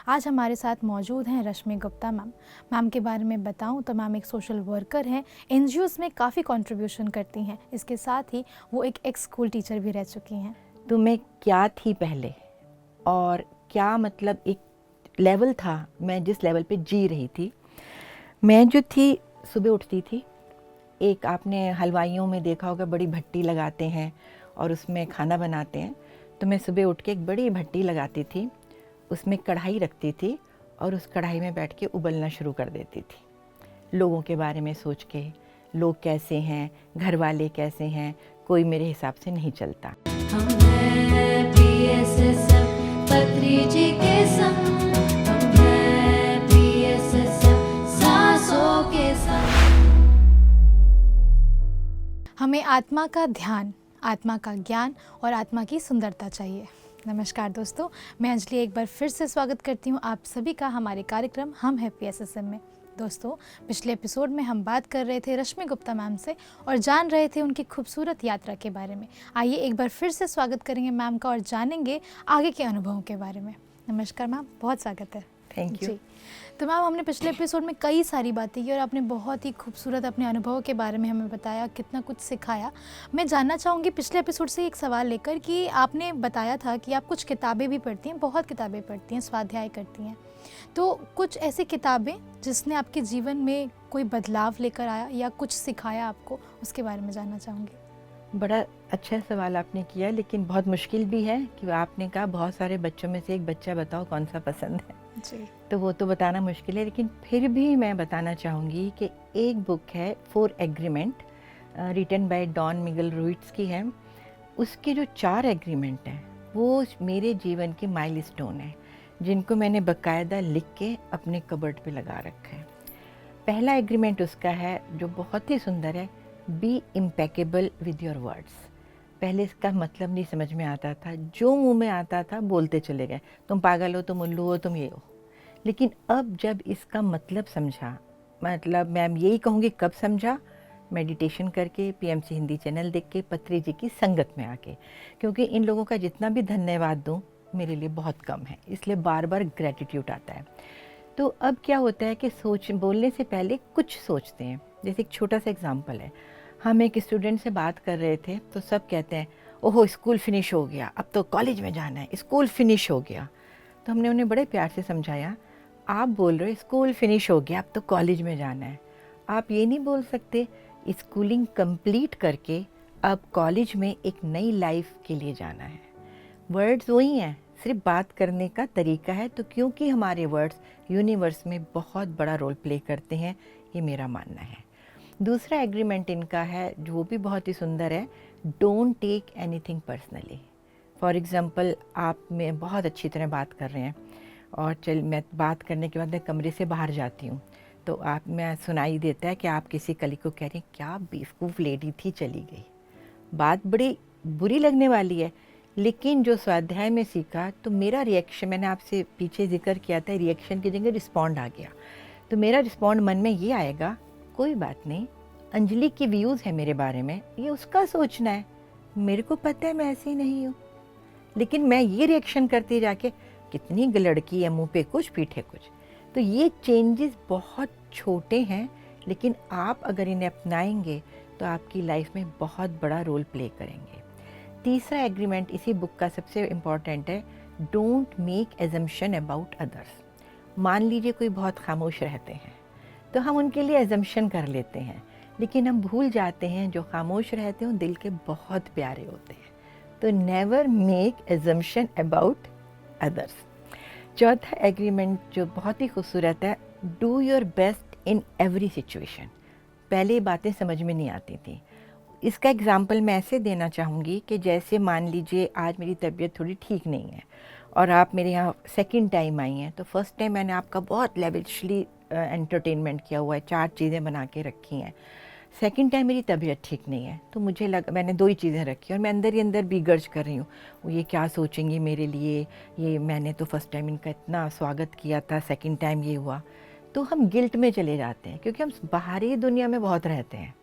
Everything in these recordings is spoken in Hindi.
आज हमारे साथ मौजूद हैं रश्मि गुप्ता मैम। मैम के बारे में बताऊं तो मैम एक सोशल वर्कर हैं, एनजीओज़ में काफ़ी कंट्रीब्यूशन करती हैं। इसके साथ ही वो एक एक्स स्कूल टीचर भी रह चुकी हैं। तो मैं क्या थी पहले और क्या मतलब एक लेवल था, मैं जिस लेवल पे जी रही थी। मैं जो थी सुबह उठती थी, एक आपने हलवाइयों में देखा होगा बड़ी भट्टी लगाते हैं और उसमें खाना बनाते हैं, तो मैं सुबह उठ के एक बड़ी भट्टी लगाती थी, उसमें कढ़ाई रखती थी और उस कढ़ाई में बैठ के उबलना शुरू कर देती थी। लोगों के बारे में सोच के, लोग कैसे हैं, घर वाले कैसे हैं, कोई मेरे हिसाब से नहीं चलता। हम हैं PSSM पत्री जी के संग, हम हैं PSSM सासों के संग। हमें आत्मा का ध्यान, आत्मा का ज्ञान और आत्मा की सुंदरता चाहिए। नमस्कार दोस्तों, मैं अंजलि एक बार फिर से स्वागत करती हूँ आप सभी का हमारे कार्यक्रम हम हैं PSSM में। दोस्तों, पिछले एपिसोड में हम बात कर रहे थे रश्मि गुप्ता मैम से और जान रहे थे उनकी खूबसूरत यात्रा के बारे में। आइए एक बार फिर से स्वागत करेंगे मैम का और जानेंगे आगे के अनुभवों के बारे में। नमस्कार मैम, बहुत स्वागत है। Thank you. जी, तो मैम हमने पिछले एपिसोड में कई सारी बातें की और आपने बहुत ही खूबसूरत अपने अनुभवों के बारे में हमें बताया, कितना कुछ सिखाया। मैं जानना चाहूँगी पिछले एपिसोड से एक सवाल लेकर कि आपने बताया था कि आप कुछ किताबें भी पढ़ती हैं, बहुत किताबें पढ़ती हैं, स्वाध्याय करती हैं। तो कुछ ऐसी किताबें जिसने आपके जीवन में कोई बदलाव लेकर आया या कुछ सिखाया आपको, उसके बारे में जानना चाहूँगी। बड़ा अच्छा सवाल आपने किया, लेकिन बहुत मुश्किल भी है कि आपने कहा बहुत सारे बच्चों में से एक बच्चा बताओ कौन सा पसंद है। जी, तो वो तो बताना मुश्किल है, लेकिन फिर भी मैं बताना चाहूँगी कि एक बुक है 4 agreement, written by Don Miguel Ruiz की है। उसके जो 4 एग्रीमेंट हैं वो मेरे जीवन के माइलस्टोन हैं, जिनको मैंने बाकायदा लिख के अपने कबर्ड पे लगा रखा है। पहला एग्रीमेंट उसका है जो बहुत ही सुंदर है, be impeccable with your words. पहले इसका मतलब नहीं समझ में आता था, जो मुंह में आता था बोलते चले गए, तुम पागल हो, तुम उल्लू हो, तुम ये हो। लेकिन अब जब इसका मतलब समझा, मतलब मैं यही कहूँगी कब समझा, मेडिटेशन करके, PMC हिंदी चैनल देख के, पत्री जी की संगत में आके। क्योंकि इन लोगों का जितना भी धन्यवाद दूँ मेरे लिए बहुत कम है, इसलिए बार बार ग्रेटिट्यूड आता है। तो अब क्या होता है कि बोलने से पहले कुछ सोचते हैं। जैसे एक छोटा सा एग्जांपल है, हम एक स्टूडेंट से बात कर रहे थे तो सब कहते हैं ओहो स्कूल फिनिश हो गया, अब तो कॉलेज में जाना है, स्कूल फिनिश हो गया। तो हमने उन्हें बड़े प्यार से समझाया, आप बोल रहे हो स्कूल फिनिश हो गया, अब तो कॉलेज में जाना है। आप ये नहीं बोल सकते स्कूलिंग कंप्लीट करके अब कॉलेज में एक नई लाइफ के लिए जाना है। वर्ड्स वही हैं, सिर्फ बात करने का तरीका है। तो क्योंकि हमारे वर्ड्स यूनिवर्स में बहुत बड़ा रोल प्ले करते हैं, ये मेरा मानना है। दूसरा एग्रीमेंट इनका है जो वो भी बहुत ही सुंदर है, don't take anything personally. For example, आप में बहुत अच्छी तरह बात कर रहे हैं और मैं बात करने के बाद मैं कमरे से बाहर जाती हूँ तो आप में सुनाई देता है कि आप किसी कली को कह रहे हैं क्या बेवकूफ़ लेडी थी, चली गई। बात बड़ी बुरी लगने वाली है, लेकिन जो स्वाध्याय में सीखा तो मेरा रिएक्शन, मैंने आपसे पीछे जिक्र किया था, रिएक्शन की जगह रिस्पॉन्ड आ गया। तो मेरा रिस्पॉन्ड मन में ये आएगा, कोई बात नहीं, अंजलि की व्यूज़ है मेरे बारे में, ये उसका सोचना है, मेरे को पता है मैं ऐसी नहीं हूँ। लेकिन मैं ये रिएक्शन करती जाके, कितनी लड़की है, मुंह पे कुछ पीठे कुछ। तो ये चेंजेस बहुत छोटे हैं, लेकिन आप अगर इन्हें अपनाएंगे तो आपकी लाइफ में बहुत बड़ा रोल प्ले करेंगे। तीसरा एग्रीमेंट इसी बुक का सबसे इम्पॉर्टेंट है, don't make assumption about others. मान लीजिए कोई बहुत खामोश रहते हैं तो हम उनके लिए एजम्पशन कर लेते हैं, लेकिन हम भूल जाते हैं जो खामोश रहते हैं दिल के बहुत प्यारे होते हैं। तो never make assumption about others. चौथा एग्रीमेंट जो बहुत ही खूबसूरत है, do your best in every situation. पहले ये बातें समझ में नहीं आती थी। इसका एग्जाम्पल मैं ऐसे देना चाहूँगी कि जैसे मान लीजिए आज मेरी तबीयत थोड़ी ठीक नहीं है और आप मेरे यहाँ सेकंड टाइम आई हैं, तो फर्स्ट टाइम मैंने आपका बहुत लेविशली एंटरटेनमेंट किया हुआ है, 4 चीज़ें बना के रखी हैं। सेकंड टाइम मेरी तबीयत ठीक नहीं है तो मुझे लगा मैंने 2 ही चीज़ें रखी और मैं अंदर ही अंदर बिगड़ कर रही हूँ, वो ये क्या सोचेंगे मेरे लिए, ये मैंने तो फर्स्ट टाइम इनका इतना स्वागत किया था, सेकंड टाइम ये हुआ। तो हम गिल्ट में चले जाते हैं क्योंकि हम बाहरी दुनिया में बहुत रहते हैं,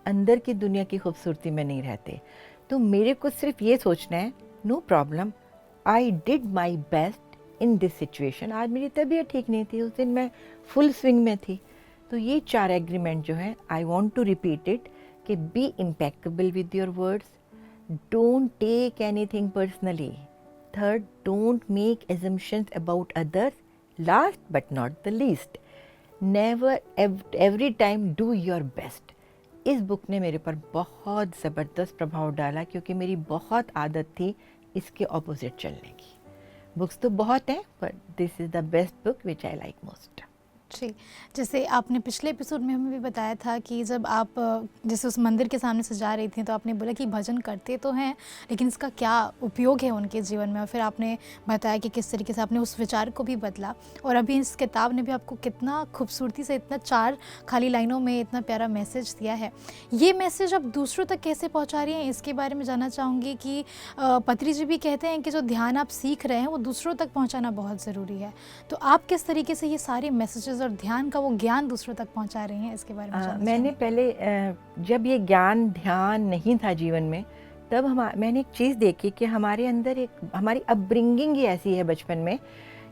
अंदर की दुनिया की खूबसूरती में नहीं रहते। तो मेरे को सिर्फ ये सोचना है, no problem, I did my best in this situation. आज मेरी तबीयत ठीक नहीं थी, उस दिन मैं फुल स्विंग में थी। तो ये 4 एग्रीमेंट जो हैं, I want to repeat it कि be impeccable with your words, don't take anything personally, third don't make assumptions about others, last but not the least never every time do your best. इस बुक ने मेरे पर बहुत ज़बरदस्त प्रभाव डाला क्योंकि मेरी बहुत आदत थी इसके ऑपोजिट चलने की। बुक्स तो बहुत हैं पर this is the best book which I like most. जी, जैसे आपने पिछले एपिसोड में हमें भी बताया था कि जब आप जैसे उस मंदिर के सामने से जा रही थी तो आपने बोला कि भजन करते तो हैं लेकिन इसका क्या उपयोग है उनके जीवन में, और फिर आपने बताया कि किस तरीके से आपने उस विचार को भी बदला। और अभी इस किताब ने भी आपको कितना खूबसूरती से इतना 4 खाली लाइनों में इतना प्यारा मैसेज दिया है। ये मैसेज आप दूसरों तक कैसे पहुँचा रही हैं, इसके बारे में जानना चाहूँगी कि पत्री जी भी कहते हैं कि जो ध्यान आप सीख रहे हैं वो दूसरों तक पहुँचाना बहुत ज़रूरी है। तो आप किस तरीके से ये सारे मैसेजेस और ध्यान का वो ज्ञान दूसरों तक पहुंचा रही हैं, इसके बारे में जानना मैंने पहले जब ये ज्ञान ध्यान नहीं था जीवन में, तब मैंने एक चीज़ देखी कि हमारे अंदर एक हमारी अपब्रिंगिंग ही ऐसी है बचपन में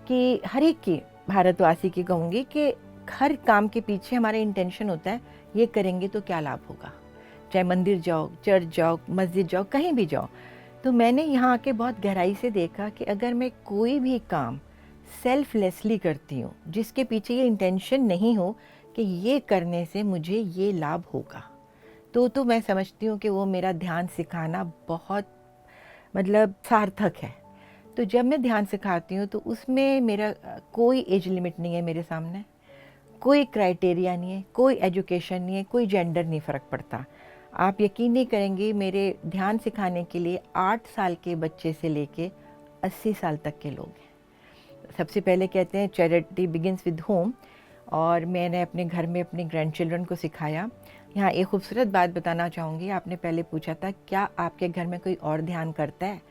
कि हर एक की, भारतवासी की कहूँगी, कि हर काम के पीछे हमारा इंटेंशन होता है ये करेंगे तो क्या लाभ होगा, चाहे मंदिर जाओ, चर्च जाओ, मस्जिद जाओ, कहीं भी जाओ। तो मैंने यहाँ आके बहुत गहराई से देखा कि अगर मैं कोई भी काम सेल्फलेसली करती हूँ जिसके पीछे ये इंटेंशन नहीं हो कि ये करने से मुझे ये लाभ होगा, तो मैं समझती हूँ कि वो मेरा ध्यान सिखाना बहुत मतलब सार्थक है। तो जब मैं ध्यान सिखाती हूँ तो उसमें मेरा कोई एज लिमिट नहीं है, मेरे सामने कोई क्राइटेरिया नहीं है, कोई एजुकेशन नहीं है, कोई जेंडर नहीं फ़र्क पड़ता। आप यकीन नहीं करेंगे, मेरे ध्यान सिखाने के लिए 8 साल के बच्चे से लेके 80 साल तक के लोग हैं। सबसे पहले कहते हैं चैरिटी बिगिंस विद होम, और मैंने अपने घर में अपने ग्रैंड चिल्ड्रन को सिखाया। यहाँ एक खूबसूरत बात बताना चाहूँगी। आपने पहले पूछा था क्या आपके घर में कोई और ध्यान करता है।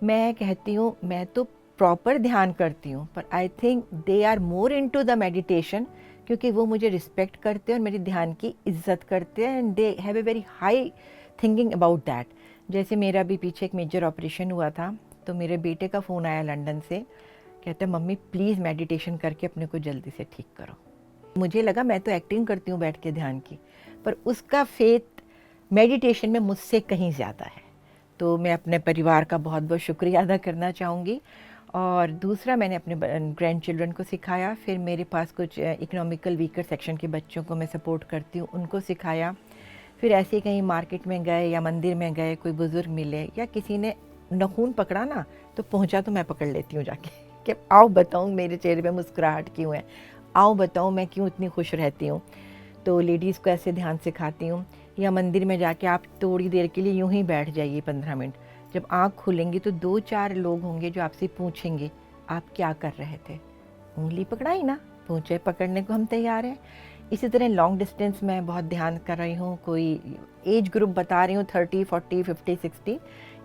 मैं कहती हूँ मैं तो प्रॉपर ध्यान करती हूँ, पर I think they are more into the meditation, क्योंकि वो मुझे रिस्पेक्ट करते हैं और मेरी ध्यान की इज्जत करते हैं, and they have a very high thinking about that. जैसे मेरा भी पीछे एक मेजर ऑपरेशन हुआ था, तो मेरे बेटे का फ़ोन आया लंदन से, कहते हैं मम्मी प्लीज़ मेडिटेशन करके अपने को जल्दी से ठीक करो। मुझे लगा मैं तो एक्टिंग करती हूँ बैठ के ध्यान की, पर उसका फेथ मेडिटेशन में मुझसे कहीं ज़्यादा है। तो मैं अपने परिवार का बहुत बहुत शुक्रिया अदा करना चाहूँगी। और दूसरा, मैंने अपने ग्रैंड चिल्ड्रन को सिखाया। फिर मेरे पास कुछ इकोनॉमिकल वीकर सेक्शन के बच्चों को मैं सपोर्ट करती हूँ, उनको सिखाया। फिर ऐसे ही कहीं मार्केट में गए या मंदिर में गए, कोई बुज़ुर्ग मिले या किसी ने नाखून पकड़ा ना, तो पहुँचा तो मैं पकड़ लेती हूँ जाके कि आओ बताऊँ मेरे चेहरे पे मुस्कुराहट क्यों है, आओ बताऊँ मैं क्यों इतनी खुश रहती हूँ। तो लेडीज़ को ऐसे ध्यान सिखाती हूँ। या मंदिर में जाके आप थोड़ी देर के लिए यूं ही बैठ जाइए 15 मिनट, जब आँख खुलेंगी तो 2-4 लोग होंगे जो आपसे पूछेंगे आप क्या कर रहे थे। उंगली पकड़ाई ना, पूछे पकड़ने को हम तैयार हैं। इसी तरह लॉन्ग डिस्टेंस में बहुत ध्यान कर रही हूँ। कोई एज ग्रुप बता रही हूँ 30, 40, 50, 60।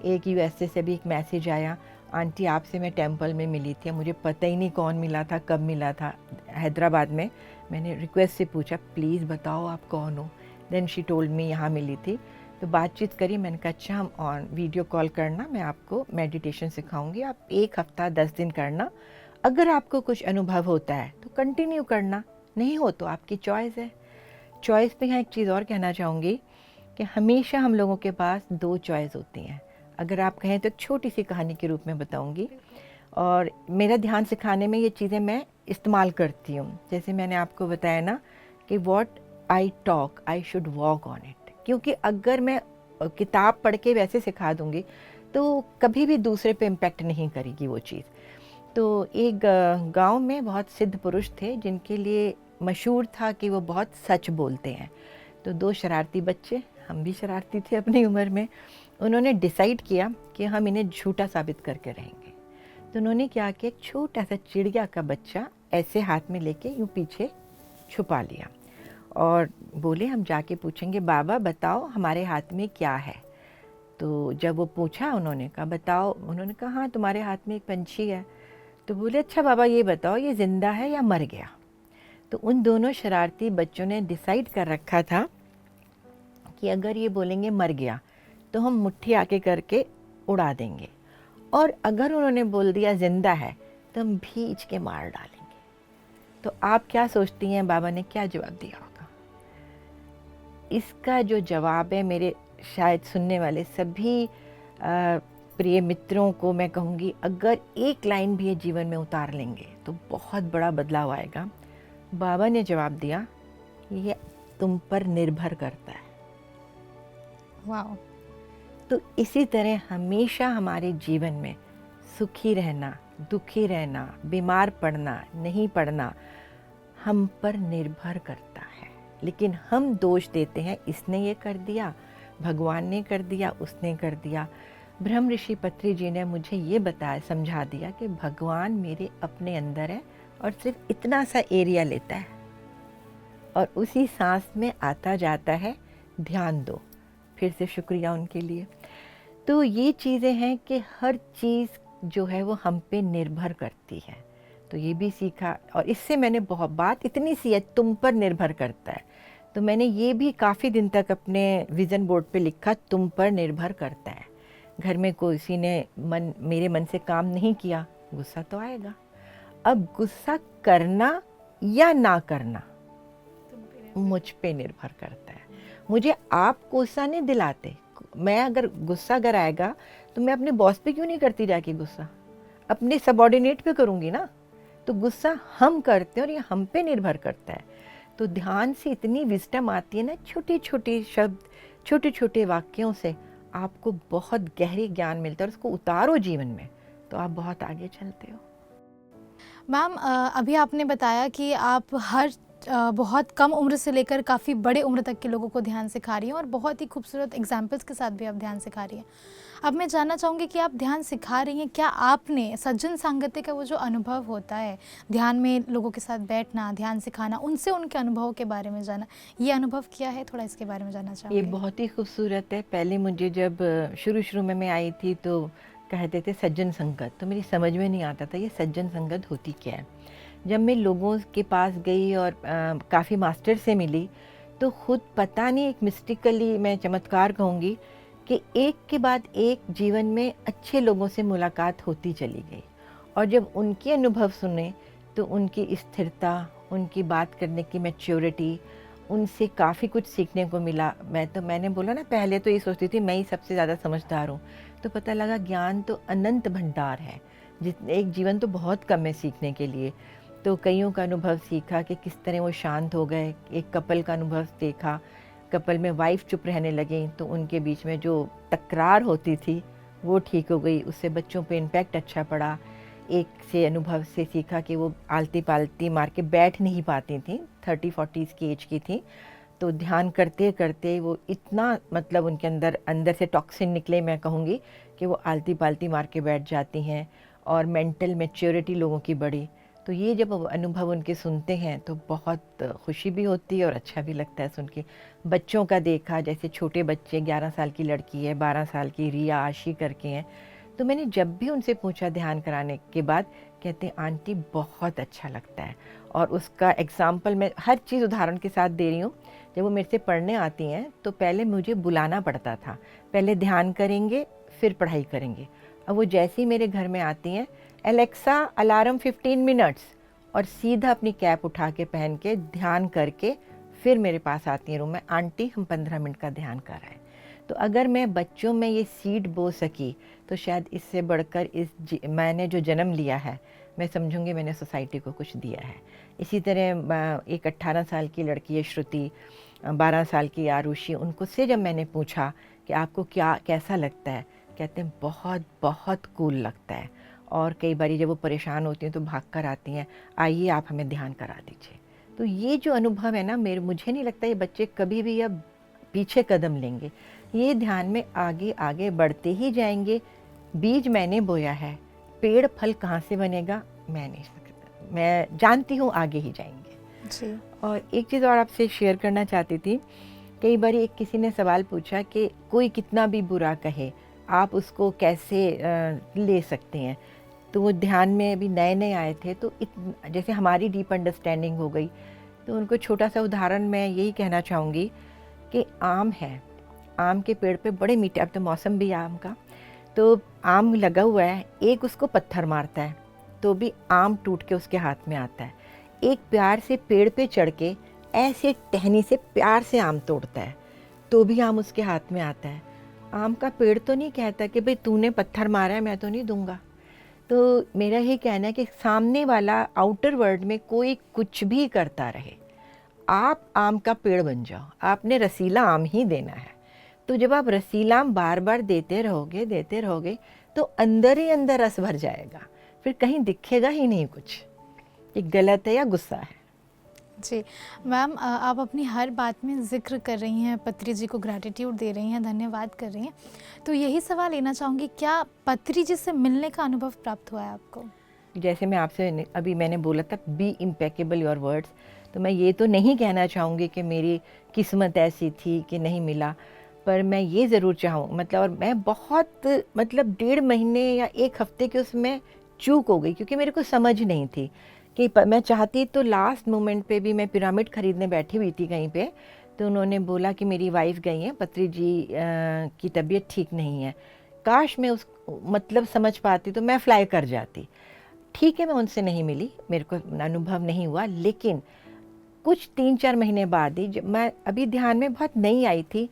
एक यूएसए से भी एक मैसेज आया, आंटी आपसे मैं टेंपल में मिली थी, मुझे पता ही नहीं कौन मिला था, कब मिला था, हैदराबाद में। मैंने रिक्वेस्ट से पूछा प्लीज़ बताओ आप कौन हो। देन शी टोल्ड मी यहाँ मिली थी। तो बातचीत करी, मैंने कहा अच्छा हम ऑन वीडियो कॉल करना, मैं आपको मेडिटेशन सिखाऊंगी, आप 1 हफ्ता 10 दिन करना। अगर आपको कुछ अनुभव होता है तो कंटिन्यू करना, नहीं हो तो आपकी चॉइस है। चॉइस पे यहाँ एक चीज़ और कहना चाहूँगी कि हमेशा हम लोगों के पास 2 चॉइस होती हैं। अगर आप कहें तो एक छोटी सी कहानी के रूप में बताऊंगी, और मेरा ध्यान सिखाने में ये चीज़ें मैं इस्तेमाल करती हूँ। जैसे मैंने आपको बताया ना कि what I talk I should walk on it, क्योंकि अगर मैं किताब पढ़ के वैसे सिखा दूँगी तो कभी भी दूसरे पे इम्पेक्ट नहीं करेगी वो चीज़। तो एक गांव में बहुत सिद्ध पुरुष थे जिनके लिए मशहूर था कि वो बहुत सच बोलते हैं। तो 2 शरारती बच्चे, हम भी शरारती थे अपनी उम्र में, उन्होंने डिसाइड किया कि हम इन्हें झूठा साबित करके रहेंगे। तो उन्होंने क्या किया, एक छोटा सा चिड़िया का बच्चा ऐसे हाथ में लेके यूँ पीछे छुपा लिया और बोले हम जाके पूछेंगे बाबा बताओ हमारे हाथ में क्या है। तो जब वो पूछा उन्होंने कहा बताओ, उन्होंने कहा हाँ तुम्हारे हाथ में एक पंछी है। तो बोले अच्छा बाबा ये बताओ ये ज़िंदा है या मर गया। तो उन दोनों शरारती बच्चों ने डिसाइड कर रखा था कि अगर ये बोलेंगे मर गया तो हम मुट्ठी आके करके उड़ा देंगे, और अगर उन्होंने बोल दिया ज़िंदा है एकदम भींच के मार डालेंगे। तो आप क्या सोचती हैं बाबा ने क्या जवाब दिया होगा? इसका जो जवाब है, मेरे शायद सुनने वाले सभी प्रिय मित्रों को मैं कहूँगी, अगर एक लाइन भी ये जीवन में उतार लेंगे तो बहुत बड़ा बदलाव आएगा। बाबा ने जवाब दिया, ये तुम पर निर्भर करता है। वाह। तो इसी तरह हमेशा हमारे जीवन में सुखी रहना, दुखी रहना, बीमार पड़ना, नहीं पड़ना हम पर निर्भर करता है। लेकिन हम दोष देते हैं, इसने ये कर दिया, भगवान ने कर दिया, उसने कर दिया। ब्रह्म ऋषि पत्री जी ने मुझे ये बताया, समझा दिया कि भगवान मेरे अपने अंदर है और सिर्फ इतना सा एरिया लेता है और उसी सांस में आता जाता है। ध्यान दो। फिर से शुक्रिया उनके लिए। तो ये चीज़ें हैं कि हर चीज़ जो है वो हम पे निर्भर करती है। तो ये भी सीखा, और इससे मैंने बहुत बात इतनी सी है, तुम पर निर्भर करता है। तो मैंने ये भी काफ़ी दिन तक अपने विज़न बोर्ड पे लिखा, तुम पर निर्भर करता है। घर में किसी ने मेरे मन से काम नहीं किया, गुस्सा तो आएगा। अब गुस्सा करना या ना करना मुझ पे निर्भर करता है। मुझे आप गुस्सा नहीं दिलाते। मैं अगर गुस्सा अगर आएगा तो मैं अपने बॉस पे क्यों नहीं करती जाके गुस्सा, अपने सबॉर्डिनेट पे करूँगी ना। तो गुस्सा हम करते हैं और ये हम पे निर्भर करता है। तो ध्यान से इतनी विजडम आती है ना, छोटे छोटे शब्द, छोटे छोटे वाक्यों से आपको बहुत गहरी ज्ञान मिलता है और उसको उतारो जीवन में तो आप बहुत आगे चलते हो। मैम, अभी आपने बताया कि आप हर बहुत कम उम्र से लेकर काफ़ी बड़े उम्र तक के लोगों को ध्यान सिखा रही हैं और बहुत ही खूबसूरत एग्जाम्पल्स के साथ भी आप ध्यान सिखा रही हैं। अब मैं जानना चाहूँगी कि आप ध्यान सिखा रही हैं, क्या आपने सज्जन सांगत्य का वो जो अनुभव होता है, ध्यान में लोगों के साथ बैठना, ध्यान सिखाना, उनसे उनके अनुभव के बारे में जाना, ये अनुभव किया है? थोड़ा इसके बारे में जानना चाहूँगी। ये बहुत ही खूबसूरत है। पहले मुझे जब शुरू में मैं आई थी तो कहते थे सज्जन संगत, तो मेरी समझ में नहीं आता था ये सज्जन संगत होती क्या है। जब मैं लोगों के पास गई और काफ़ी मास्टर से मिली तो खुद पता नहीं, एक मिस्टिकली मैं चमत्कार कहूँगी कि एक के बाद एक जीवन में अच्छे लोगों से मुलाकात होती चली गई। और जब उनके अनुभव सुने तो उनकी स्थिरता, उनकी बात करने की मैच्योरिटी, उनसे काफ़ी कुछ सीखने को मिला। मैंने बोला ना, पहले तो ये सोचती थी मैं ही सबसे ज़्यादा समझदार हूँ, तो पता लगा ज्ञान तो अनंत भंडार है। एक जीवन तो बहुत कम है सीखने के लिए। तो कईयों का अनुभव सीखा कि किस तरह वो शांत हो गए। एक कपल का अनुभव देखा, कपल में वाइफ चुप रहने लगी तो उनके बीच में जो तकरार होती थी वो ठीक हो गई, उससे बच्चों पे इम्पैक्ट अच्छा पड़ा। एक से अनुभव से सीखा कि वो आलती पालती मार के बैठ नहीं पाती थी, 30-40 की एज की थी। तो ध्यान करते करते वो इतना, मतलब उनके अंदर से टॉक्सिन निकले, मैं कहूँगी कि वो आलती पालती मार के बैठ जाती हैं। और मेंटल मैच्योरिटी लोगों की बढ़ी। तो ये जब अनुभव उनके सुनते हैं तो बहुत खुशी भी होती है और अच्छा भी लगता है सुन के। बच्चों का देखा, जैसे छोटे बच्चे, 11 साल की लड़की है, 12 साल की रिया आशी करके हैं। तो मैंने जब भी उनसे पूछा ध्यान कराने के बाद, कहते हैं आंटी बहुत अच्छा लगता है। और उसका एग्जाम्पल मैं हर चीज़ उदाहरण के साथ दे रही हूँ। जब वो मेरे से पढ़ने आती हैं तो पहले मुझे बुलाना पड़ता था, पहले ध्यान करेंगे फिर पढ़ाई करेंगे। अब वो जैसे ही मेरे घर में आती हैं, एलेक्सा अलार्म 15 मिनट्स, और सीधा अपनी कैप उठा के पहन के ध्यान करके फिर मेरे पास आती हैं रूम में, आंटी हम 15 मिनट का ध्यान कर रहे हैं। तो अगर मैं बच्चों में ये सीड बो सकी तो शायद इससे बढ़कर मैंने जो जन्म लिया है, मैं समझूंगी मैंने सोसाइटी को कुछ दिया है। इसी तरह एक 18 साल की लड़की है श्रुति, 12 साल की आरुषि, उनको से जब मैंने पूछा कि आपको कैसा लगता है, कहते हैं बहुत बहुत कूल लगता है। और कई बार जब वो परेशान होती हैं तो भाग कर आती हैं, आइए आप हमें ध्यान करा दीजिए। तो ये जो अनुभव है ना, मुझे नहीं लगता ये बच्चे कभी भी अब पीछे कदम लेंगे। ये ध्यान में आगे आगे बढ़ते ही जाएंगे। बीज मैंने बोया है, पेड़ फल कहाँ से बनेगा मैं नहीं सकता, मैं जानती हूँ आगे ही जाएंगे जी। और एक चीज़ और आपसे शेयर करना चाहती थी। कई बार एक किसी ने सवाल पूछा कि कोई कितना भी बुरा कहे आप उसको कैसे ले सकते हैं। तो वो ध्यान में अभी नए नए आए थे, तो जैसे हमारी डीप अंडरस्टैंडिंग हो गई। तो उनको छोटा सा उदाहरण मैं यही कहना चाहूँगी कि आम है, आम के पेड़ पे बड़े मीठे, अब तो मौसम भी आम का, तो आम लगा हुआ है, एक उसको पत्थर मारता है, तो भी आम टूट के उसके हाथ में आता है। एक प्यार से पेड़ पे चढ़ के ऐसे टहनी से प्यार से आम तोड़ता है तो भी आम उसके हाथ में आता है। आम का पेड़ तो नहीं कहता कि भाई तूने पत्थर मारा है मैं तो नहीं दूंगा। तो मेरा ये कहना है कि सामने वाला आउटर वर्ल्ड में कोई कुछ भी करता रहे, आप आम का पेड़ बन जाओ, आपने रसीला आम ही देना है। तो जब आप रसीला आम बार बार देते रहोगे तो अंदर ही अंदर रस भर जाएगा, फिर कहीं दिखेगा ही नहीं कुछ, ये गलत है या गुस्सा है। जी मैम, आप अपनी हर बात में ज़िक्र कर रही हैं, पत्री जी को ग्रैटिट्यूड दे रही हैं, धन्यवाद कर रही हैं। तो यही सवाल लेना चाहूँगी, क्या पत्री जी से मिलने का अनुभव प्राप्त हुआ है आपको? जैसे मैं आपसे अभी मैंने बोला था, बी इम्पेकेबल योर वर्ड्स, तो मैं ये तो नहीं कहना चाहूँगी कि मेरी किस्मत ऐसी थी कि नहीं मिला, पर मैं ये ज़रूर चाहूँ मतलब, और मैं बहुत मतलब 1.5 महीने या 1 हफ्ते के उसमें चूक हो गई, क्योंकि मेरे को समझ नहीं थी कि मैं चाहती तो लास्ट मोमेंट पे भी मैं पिरामिड खरीदने बैठी हुई थी कहीं पे, तो उन्होंने बोला कि मेरी वाइफ गई है, पत्री जी की तबीयत ठीक नहीं है। काश मैं उस मतलब समझ पाती तो मैं फ्लाई कर जाती। ठीक है, मैं उनसे नहीं मिली, मेरे को अनुभव नहीं हुआ, लेकिन कुछ 3-4 महीने बाद ही, जब मैं अभी ध्यान में बहुत नई आई थी,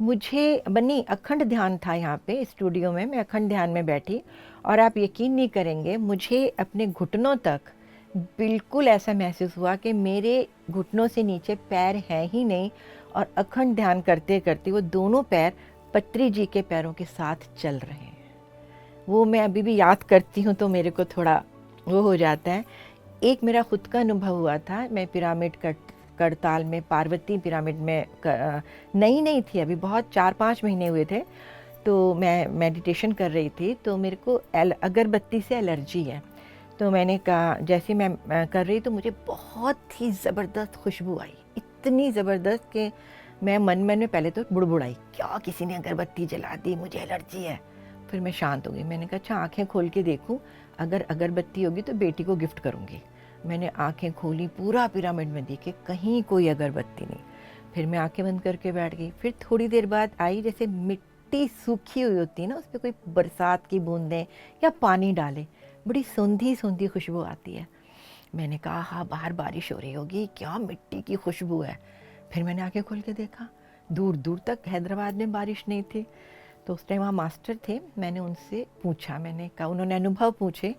मुझे बनी अखंड ध्यान था यहाँ पे स्टूडियो में, मैं अखंड ध्यान में बैठी और आप यकीन नहीं करेंगे, मुझे अपने घुटनों तक बिल्कुल ऐसा महसूस हुआ कि मेरे घुटनों से नीचे पैर हैं ही नहीं, और अखंड ध्यान करते करते वो दोनों पैर पत्री जी के पैरों के साथ चल रहे हैं। वो मैं अभी भी याद करती हूँ तो मेरे को थोड़ा वो हो जाता है। एक मेरा खुद का अनुभव हुआ था, मैं पिरामिड करताल में, पार्वती पिरामिड में नई थी, अभी बहुत 4-5 महीने हुए थे, तो मैं मेडिटेशन कर रही थी, तो मेरे को अगरबत्ती से एलर्जी है। तो मैंने कहा, जैसे मैं कर रही तो मुझे बहुत ही ज़बरदस्त खुशबू आई, इतनी ज़बरदस्त कि मैं मन में पहले तो बुड़बुड़ाई, क्या किसी ने अगरबत्ती जला दी, मुझे एलर्जी है। फिर मैं शांत हो गई, मैंने कहा अच्छा आँखें खोल के देखूं, अगर अगरबत्ती होगी तो बेटी को गिफ्ट करूँगी। मैंने आंखें खोली, पूरा पिरामिड में देखे, कहीं कोई अगरबत्ती नहीं। फिर मैं आंखें बंद करके बैठ गई। फिर थोड़ी देर बाद आई, जैसे मिट्टी सूखी हुई होती है ना, उस पर कोई बरसात की बूंदें या पानी डाले, बड़ी सूंधी सूंधी खुशबू आती है। मैंने कहा हाँ बाहर बारिश हो रही होगी, क्या मिट्टी की खुशबू है। फिर मैंने आंखें खोल के देखा, दूर दूर तक हैदराबाद में बारिश नहीं थी। तो उस टाइम वहाँ मास्टर थे, मैंने उनसे पूछा, मैंने कहा, उन्होंने अनुभव पूछे,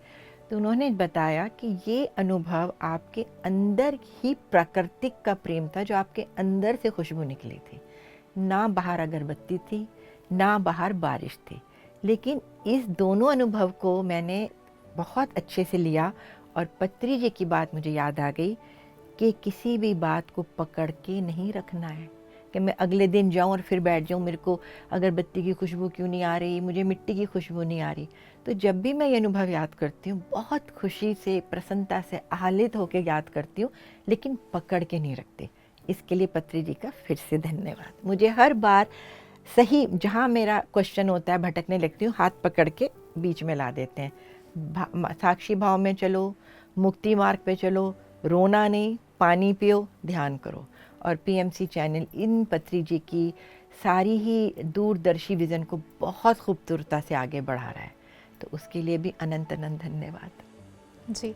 तो उन्होंने बताया कि ये अनुभव आपके अंदर ही प्राकृतिक का प्रेम था, जो आपके अंदर से खुशबू निकली थी, ना बाहर अगरबत्ती थी, ना बाहर बारिश थी। लेकिन इस दोनों अनुभव को मैंने बहुत अच्छे से लिया, और पत्री जी की बात मुझे याद आ गई कि किसी भी बात को पकड़ के नहीं रखना है कि मैं अगले दिन जाऊं और फिर बैठ जाऊं, मेरे को अगरबत्ती की खुशबू क्यों नहीं आ रही, मुझे मिट्टी की खुशबू नहीं आ रही। तो जब भी मैं ये अनुभव याद करती हूँ, बहुत खुशी से, प्रसन्नता से, आह्लादित होकर याद करती हूँ, लेकिन पकड़ के नहीं रखती। इसके लिए पत्री जी का फिर से धन्यवाद। मुझे हर बार सही जहाँ मेरा क्वेश्चन होता है, भटकने लगती हूँ, हाथ पकड़ के बीच में ला देते हैं। साक्षी भाव में चलो, मुक्ति मार्ग पे चलो, रोना नहीं, पानी पियो, ध्यान करो। और पीएमसी चैनल इन पत्री जी की सारी ही दूरदर्शी विज़न को बहुत खूबसूरती से आगे बढ़ा रहा है, तो उसके लिए भी अनंत अनंत धन्यवाद। जी,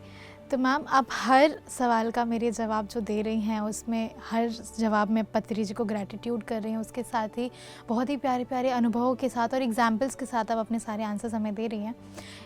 तो मैम आप हर सवाल का मेरे जवाब जो दे रही हैं, उसमें हर जवाब में पत्री जी को ग्रैटिट्यूड कर रही हैं, उसके साथ ही बहुत ही प्यारे प्यारे अनुभवों के साथ और एग्जाम्पल्स के साथ आप अपने सारे आंसर्स हमें दे रही हैं।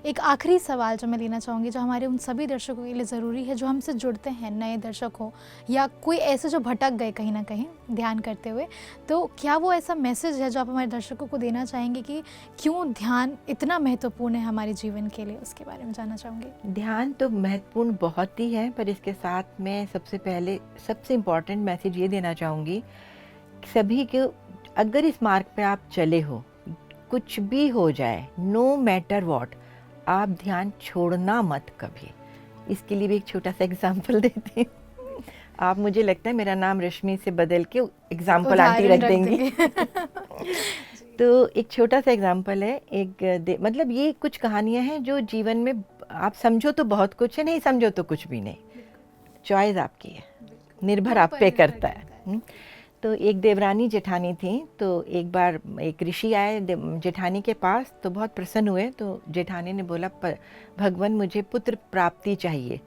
एक आखिरी सवाल जो मैं लेना चाहूँगी, जो हमारे उन सभी दर्शकों के लिए ज़रूरी है जो हमसे जुड़ते हैं, नए दर्शक हो या कोई ऐसे जो भटक गए कहीं ना कहीं ध्यान करते हुए, तो क्या वो ऐसा मैसेज है जो आप हमारे दर्शकों को देना चाहेंगे कि क्यों ध्यान इतना महत्वपूर्ण है हमारे जीवन के लिए, उसके बारे में जानना चाहूँगी। ध्यान तो महत्वपूर्ण बहुत ही है, पर इसके साथ मैं सबसे पहले सबसे इम्पॉर्टेंट मैसेज ये देना चाहूँगी सभी को, अगर इस मार्ग पे आप चले हो, कुछ भी हो जाए, नो मैटर व्हाट, आप ध्यान छोड़ना मत कभी। इसके लिए भी एक छोटा सा एग्जाम्पल देती हूँ। आप, मुझे लगता है मेरा नाम रश्मि से बदल के एग्जाम्पल आंटी रख देंगी। तो एक छोटा सा एग्जाम्पल है, मतलब ये कुछ कहानियाँ हैं जो जीवन में आप समझो तो बहुत कुछ है, नहीं समझो तो कुछ भी नहीं, चॉइस आपकी है, निर्भर आप पे करता है। तो एक देवरानी जेठानी थी। तो एक बार एक ऋषि आए जेठानी के पास, तो बहुत प्रसन्न हुए। तो जेठानी ने बोला, भगवान मुझे पुत्र प्राप्ति चाहिए।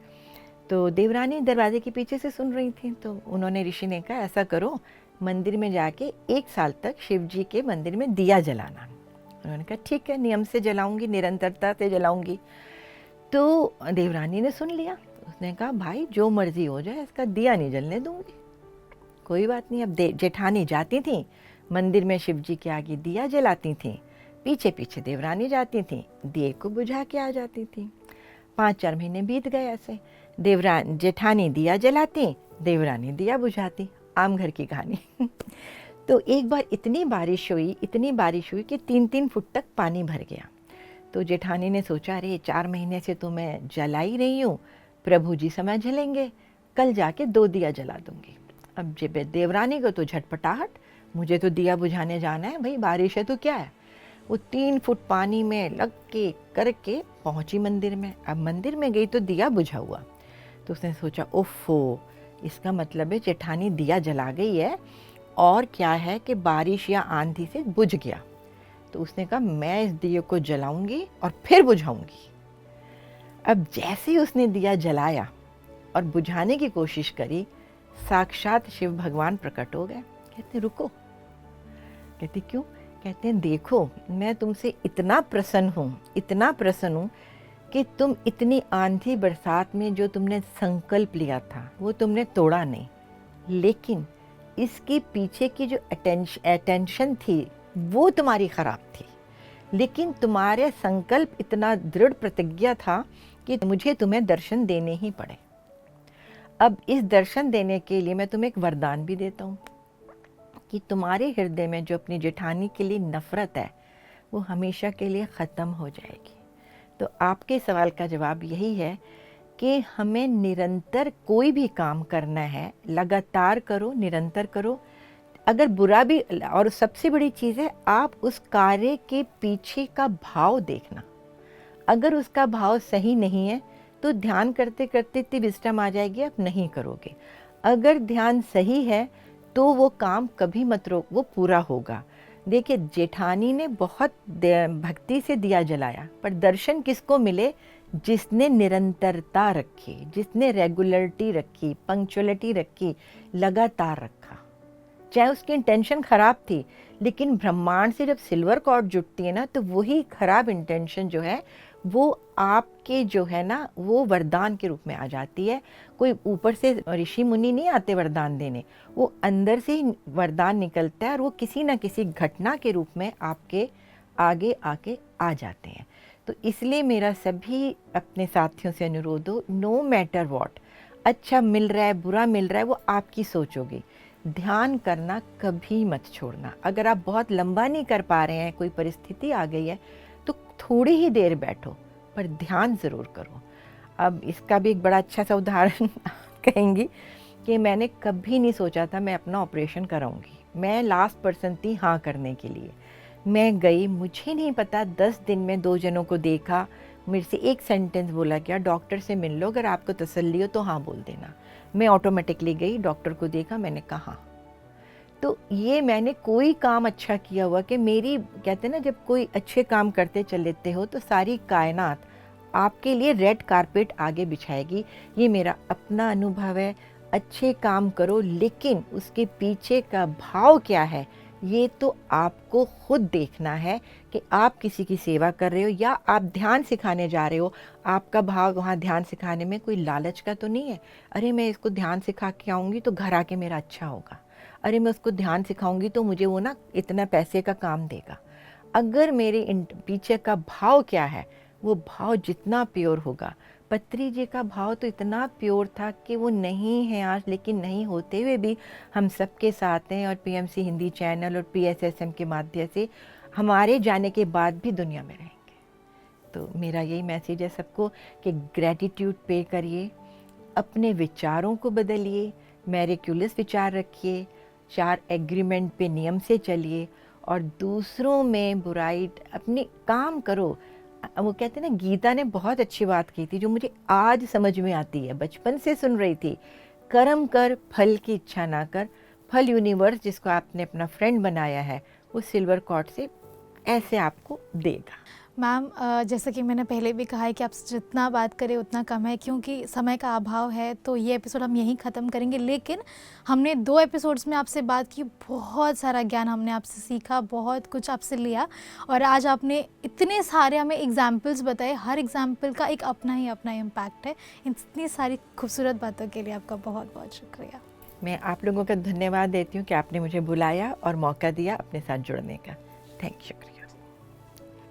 तो देवरानी दरवाजे के पीछे से सुन रही थी। तो उन्होंने ऋषि ने कहा, ऐसा करो, मंदिर में जाके 1 साल तक शिव जी के मंदिर में दिया जलाना। उन्होंने कहा ठीक है, नियम से जलाऊंगी, निरंतरता से जलाऊंगी। तो देवरानी ने सुन लिया। उसने कहा, भाई जो मर्जी हो जाए, इसका दिया नहीं जलने दूंगी। कोई बात नहीं। अब जेठानी जाती थी मंदिर में, शिव जी के आगे दिया जलाती थी, पीछे पीछे देवरानी जाती थी, दिए को बुझा के आ जाती थी। 5-4 महीने बीत गए ऐसे। जेठानी दिया जलाती, देवरानी दिया बुझाती, आम घर की कहानी। तो एक बार इतनी बारिश हुई कि 3-3 फुट तक पानी भर गया। तो जेठानी ने सोचा, अरे 4 महीने से तो मैं जला ही रही हूँ, प्रभु जी समझ लेंगे, कल जाके 2 दिया जला दूंगी। अब जब देवरानी को तो झटपटाहट, मुझे तो दिया बुझाने जाना है भाई, बारिश है तो क्या है। वो 3 फुट पानी में लग के करके पहुंची मंदिर में। अब मंदिर में गई तो दिया बुझा हुआ। तो उसने सोचा, ओफो, इसका मतलब है जेठानी दिया जला गई है, और क्या है कि बारिश या आंधी से बुझ गया। तो उसने कहा, मैं इस दिए को जलाऊंगी और फिर बुझाऊंगी। अब जैसे ही उसने दिया जलाया और बुझाने की कोशिश करी, साक्षात शिव भगवान प्रकट हो गए। कहते रुको। कहती क्यों? कहते हैं, देखो मैं तुमसे इतना प्रसन्न हूँ कि तुम इतनी आंधी बरसात में जो तुमने संकल्प लिया था वो तुमने तोड़ा नहीं, लेकिन इसके पीछे की जो अटेंशन थी वो तुम्हारी खराब थी, लेकिन तुम्हारे संकल्प इतना दृढ़ प्रतिज्ञा था कि मुझे तुम्हें दर्शन देने ही पड़े। अब इस दर्शन देने के लिए मैं तुम्हें एक वरदान भी देता हूँ कि तुम्हारे हृदय में जो अपनी जेठानी के लिए नफरत है वो हमेशा के लिए ख़त्म हो जाएगी। तो आपके सवाल का जवाब यही है कि हमें निरंतर कोई भी काम करना है, लगातार करो, निरंतर करो। अगर बुरा भी, और सबसे बड़ी चीज़ है आप उस कार्य के पीछे का भाव देखना। अगर उसका भाव सही नहीं है तो ध्यान करते करते इतनी विस्डम आ जाएगी, आप नहीं करोगे। अगर ध्यान सही है तो वो काम कभी मत रोक, वो पूरा होगा। देखिए, जेठानी ने बहुत भक्ति से दिया जलाया, पर दर्शन किसको मिले? जिसने निरंतरता रखी, जिसने रेगुलरिटी रखी, पंक्चुअलिटी रखी, लगातार रखा। चाहे उसकी इंटेंशन खराब थी, लेकिन ब्रह्मांड से जब सिल्वर कॉर्ड जुटती है ना, तो वही खराब इंटेंशन जो है वो आपके जो है ना वो वरदान के रूप में आ जाती है। कोई ऊपर से ऋषि मुनि नहीं आते वरदान देने, वो अंदर से ही वरदान निकलता है और वो किसी न किसी घटना के रूप में आपके आगे आके आ जाते हैं। तो इसलिए मेरा सभी अपने साथियों से अनुरोध हो, नो मैटर व्हाट, अच्छा मिल रहा है, बुरा मिल रहा है, वो आपकी सोच होगी। ध्यान करना कभी मत छोड़ना। अगर आप बहुत लंबा नहीं कर पा रहे हैं, कोई परिस्थिति आ गई है, तो थोड़ी ही देर बैठो, पर ध्यान ज़रूर करो। अब इसका भी एक बड़ा अच्छा सा उदाहरण कहेंगी कि मैंने कभी नहीं सोचा था मैं अपना ऑपरेशन कराऊंगी। मैं लास्ट पर्सन थी हाँ करने के लिए। मैं गई, मुझे नहीं पता, 10 दिन में 2 जनों को देखा। मेरे से एक सेंटेंस बोला गया, डॉक्टर से मिल लो, अगर आपको तसल्ली हो तो हाँ बोल देना। मैं ऑटोमेटिकली गई, डॉक्टर को देखा, मैंने कहा। तो ये मैंने कोई काम अच्छा किया हुआ कि मेरी, कहते हैं ना जब कोई अच्छे काम करते चलते हो तो सारी कायनात आपके लिए रेड कारपेट आगे बिछाएगी। ये मेरा अपना अनुभव है। अच्छे काम करो, लेकिन उसके पीछे का भाव क्या है ये तो आपको खुद देखना है कि आप किसी की सेवा कर रहे हो या आप ध्यान सिखाने जा रहे हो। आपका भाव वहाँ ध्यान सिखाने में कोई लालच का तो नहीं है, अरे मैं इसको ध्यान सिखा के आऊँगी तो घर आके मेरा अच्छा होगा, अरे मैं उसको ध्यान सिखाऊंगी तो मुझे वो ना इतना पैसे का काम देगा। अगर मेरे पीछे का भाव क्या है, वो भाव जितना प्योर होगा, पत्री जी का भाव तो इतना प्योर था कि वो नहीं है आज, लेकिन नहीं होते हुए भी हम सबके साथ हैं और पीएमसी हिंदी चैनल और पीएसएसएम के माध्यम से हमारे जाने के बाद भी दुनिया में रहेंगे। तो मेरा यही मैसेज है सबको कि ग्रैटिट्यूड पे करिए, अपने विचारों को बदलिए, मैरिक्युलस विचार रखिए, 4 एग्रीमेंट पे नियम से चलिए और दूसरों में बुराई अपने काम करो। वो कहते हैं ना, गीता ने बहुत अच्छी बात की थी जो मुझे आज समझ में आती है, बचपन से सुन रही थी, कर्म कर फल की इच्छा ना कर, फल यूनिवर्स जिसको आपने अपना फ्रेंड बनाया है वो सिल्वर कॉर्ड से ऐसे आपको देगा। मैम जैसा कि मैंने पहले भी कहा है कि आपसे जितना बात करें उतना कम है, क्योंकि समय का अभाव है, तो ये एपिसोड हम यहीं ख़त्म करेंगे। लेकिन हमने 2 एपिसोड्स में आपसे बात की, बहुत सारा ज्ञान हमने आपसे सीखा, बहुत कुछ आपसे लिया, और आज आपने इतने सारे हमें एग्जाम्पल्स बताए। हर एग्जाम्पल का एक अपना इम्पैक्ट है। इतनी सारी खूबसूरत बातों के लिए आपका बहुत बहुत शुक्रिया। मैं आप लोगों का धन्यवाद देती हूँ कि आपने मुझे बुलाया और मौका दिया अपने साथ जुड़ने का। शुक्रिया।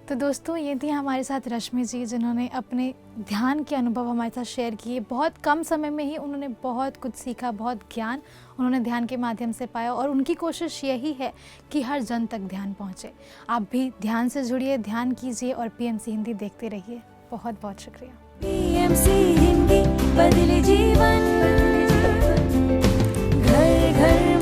तो दोस्तों, ये थी हमारे साथ रश्मि जी, जिन्होंने अपने ध्यान के अनुभव हमारे साथ शेयर किए। बहुत कम समय में ही उन्होंने बहुत कुछ सीखा, बहुत ज्ञान उन्होंने ध्यान के माध्यम से पाया, और उनकी कोशिश यही है कि हर जन तक ध्यान पहुँचे। आप भी ध्यान से जुड़िए, ध्यान कीजिए और PMC हिंदी देखते रहिए। बहुत बहुत शुक्रिया। PMC हिंदी बदले जीवन, घर घर